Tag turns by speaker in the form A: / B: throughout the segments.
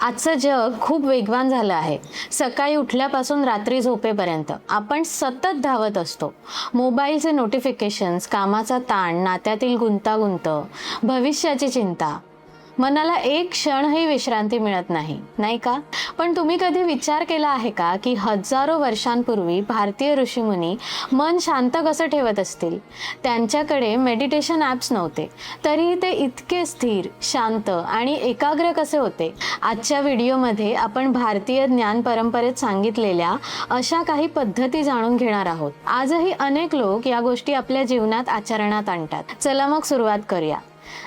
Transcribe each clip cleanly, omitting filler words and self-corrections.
A: आजचं जग खूप वेगवान झालं आहे. सकाळी उठल्यापासून रात्री झोपेपर्यंत आपण सतत धावत असतो. मोबाईलचे नोटिफिकेशन्स, कामाचा ताण, नात्यातील गुंतागुंत, भविष्याची चिंता. मनाला एक क्षणही विश्रांती मिळत नाही, नाही का? पण तुम्ही कधी विचार केला आहे का की हजारो वर्षांपूर्वी भारतीय ऋषीमुनी मन शांत कसं ठेवत असतील? त्यांच्याकडे मेडिटेशन ॲप्स नव्हते, तरीही ते इतके स्थिर, शांत आणि एकाग्र कसे होते? आजच्या व्हिडिओमध्ये आपण भारतीय ज्ञान परंपरेत सांगितलेल्या अशा काही पद्धती जाणून घेणार आहोत. आजही अनेक लोक या गोष्टी आपल्या जीवनात आचरणात आणतात. चला मग सुरुवात करूया.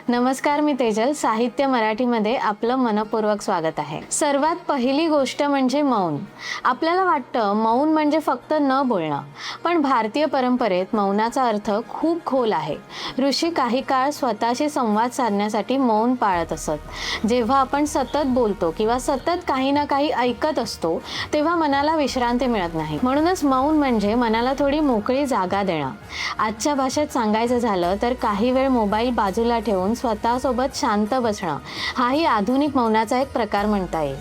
A: नमस्कार, मी तेजल. साहित्य मराठीमध्ये आपलं मनपूर्वक स्वागत आहे. सर्वात पहिली गोष्ट म्हणजे मौन. आपल्याला वाटतं मौन म्हणजे फक्त न बोलणं, पण भारतीय परंपरेत मौनाचा अर्थ खूप खोल आहे. ऋषी काही काळ स्वतःशी संवाद साधण्यासाठी मौन पाळत असत. जेव्हा आपण सतत बोलतो किंवा सतत काही ना काही ऐकत असतो, तेव्हा मनाला विश्रांती मिळत नाही. म्हणूनच मौन म्हणजे मनाला थोडी मोकळी जागा देणं. आजच्या भाषेत सांगायचं झालं तर काही वेळ मोबाईल बाजूला ठेवून स्वतःसोबत शांत बसणं, हाही आधुनिक मौनाचा एक प्रकार म्हणता येईल.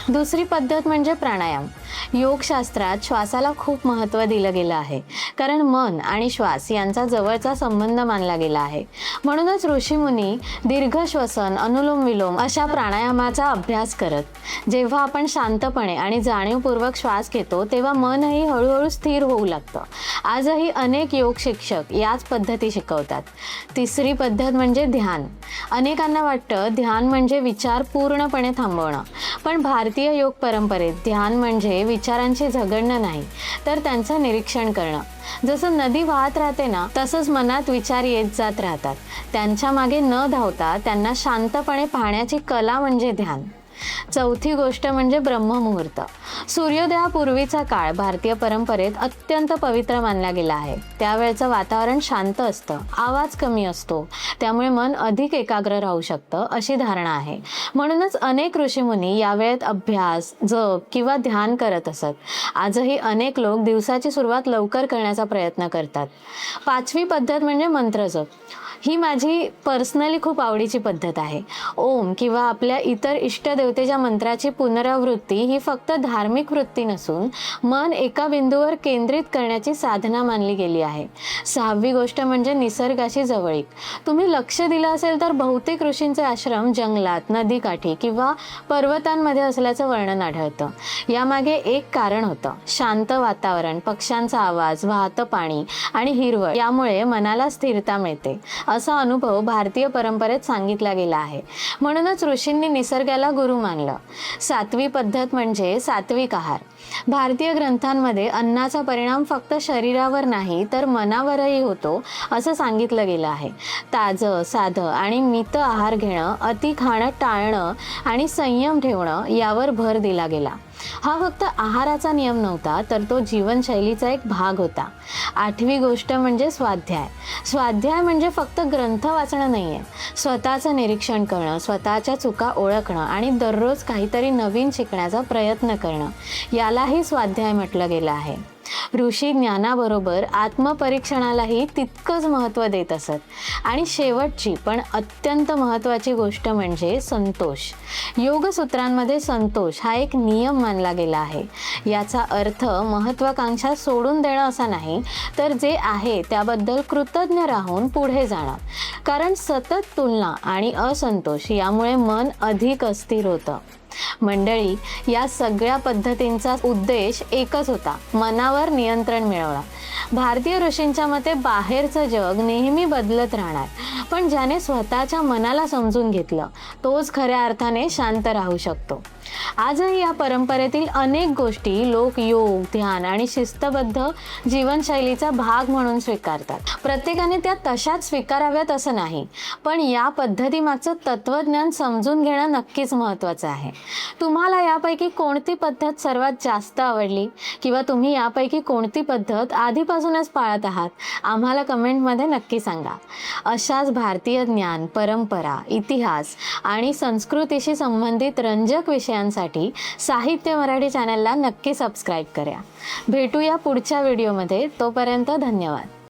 A: दुसरी पद्धत म्हणजे प्राणायाम. योगशास्त्रात श्वासाला खूप महत्त्व दिलं गेलं आहे, कारण मन आणि श्वास यांचा जवळचा संबंध मानला गेला आहे. म्हणूनच ऋषीमुनी दीर्घ श्वसन, अनुलोम विलोम अशा प्राणायामाचा अभ्यास करत. जेव्हा आपण शांतपणे आणि जाणीवपूर्वक श्वास घेतो, तेव्हा मनही हळूहळू स्थिर होऊ लागतं. आजही अनेक योग शिक्षक याच पद्धती शिकवतात. तिसरी पद्धत म्हणजे ध्यान. अनेकांना वाटतं ध्यान म्हणजे विचार पूर्णपणे थांबवणं, पण भारतीय योग परंपरेत ध्यान म्हणजे विचारांशी झगडणं नाही, तर त्यांचं निरीक्षण करणं. जसं नदी वाहत राहते ना, तसंच मनात विचार येत जात राहतात. त्यांच्या मागे न धावता त्यांना शांतपणे पाहण्याची कला म्हणजे ध्यान. चौथी गोष्ट म्हणजे ब्रह्ममुहूर्त. सूर्योदयापूर्वीचा काळ भारतीय परंपरेत अत्यंत पवित्र मानला गेला आहे. त्यावेळचं वातावरण शांत असतं, आवाज कमी असतो, त्यामुळे मन अधिक एकाग्र राहू शकतं, अशी धारणा आहे. म्हणूनच अनेक ऋषीमुनी या वेळेत अभ्यास, जप किंवा ध्यान करत असत. आजही अनेक लोक दिवसाची सुरुवात लवकर करण्याचा प्रयत्न करतात. पाचवी पद्धत म्हणजे मंत्रजप. ही माझी पर्सनली खूप आवडीची पद्धत आहे. ओम किंवा आपल्या इतर इष्टदेवतेच्या मंत्राची पुनरावृत्ती ही फक्त धार्मिक वृत्ती नसून मन एका बिंदूवर केंद्रित करण्याची साधना मानली गेली आहे. सहावी गोष्ट म्हणजे निसर्गाशी जवळीक. तुम्ही लक्ष दिलं असेल तर बहुतेक ऋषींचे आश्रम जंगलात, नदीकाठी किंवा पर्वतांमध्ये असल्याचं वर्णन आढळतं. यामागे एक कारण होतं. शांत वातावरण, पक्ष्यांचा आवाज, वाहतं पाणी आणि हिरवळ यामुळे मनाला स्थिरता मिळते, असा अनुभव भारतीय परंपरेत सांगितला गेला आहे. म्हणूनच ऋषींनी निसर्गाला गुरु मानलं. सातवी पद्धत म्हणजे सात्विक आहार. भारतीय ग्रंथांमध्ये अन्नाचा परिणाम फक्त शरीरावर नाही तर मनावरही होतो, असं सांगितलं गेलं आहे. ताजं, साधं आणि मित आहार घेणं, अति खाणं टाळणं आणि संयम ठेवणं यावर भर दिला गेला. हा फक्त आहाराचा नियम नव्हता, तर तो जीवनशैलीचा एक भाग होता. आठवी गोष्ट म्हणजे स्वाध्याय. स्वाध्याय म्हणजे फक्त ग्रंथ वाचणं नाही आहे. स्वतःचं निरीक्षण करणं, स्वतःच्या चुका ओळखणं आणि दररोज काहीतरी नवीन शिकण्याचा प्रयत्न करणं, यालाही स्वाध्याय म्हटलं गेलं आहे. ऋषी ज्ञानाबरोबर आत्मपरीक्षणालाही तितकंच महत्त्व देत असत. आणि शेवटची पण अत्यंत महत्त्वाची गोष्ट म्हणजे संतोष. योगसूत्रांमध्ये संतोष हा एक नियम मानला गेला आहे. याचा अर्थ महत्त्वाकांक्षा सोडून देणं असा नाही, तर जे आहे त्याबद्दल कृतज्ञ राहून पुढे जाणं. कारण सतत तुलना आणि असंतोष यामुळे मन अधिक अस्थिर होतं. मंडळी, या सगळ्या पद्धतींचा उद्देश एकच होता, मनावर नियंत्रण मिळवणं. भारतीय ऋषींच्या मते बाहेरचं जग नेहमी बदलत राहणार, पण ज्याने स्वतःच्या मनाला समजून घेतलं तोच खऱ्या अर्थाने शांत राहू शकतो. आजही या परंपरेतील अनेक गोष्टी लोक योग, ध्यान आणि शिस्तबद्ध जीवनशैलीचा भाग म्हणून स्वीकारतात. प्रत्येकाने त्या तशाच स्वीकाराव्यात असं नाही, पण या पद्धतीमागचं तत्वज्ञान समजून घेणं नक्कीच महत्त्वाचं आहे. तुम्हाला यापैकी कोणती पद्धत सर्वात जास्त आवडली, किंवा तुम्ही यापैकी कोणती पद्धत आधीपासूनच पाळत आहात, आम्हाला कमेंटमध्ये नक्की सांगा. अशाच भारतीय ज्ञान, परंपरा, इतिहास आणि संस्कृतीशी संबंधित रंजक विषयांसाठी साहित्य मराठी चॅनलला नक्की सबस्क्राईब करा. भेटूया पुढच्या व्हिडिओमध्ये. तोपर्यंत धन्यवाद.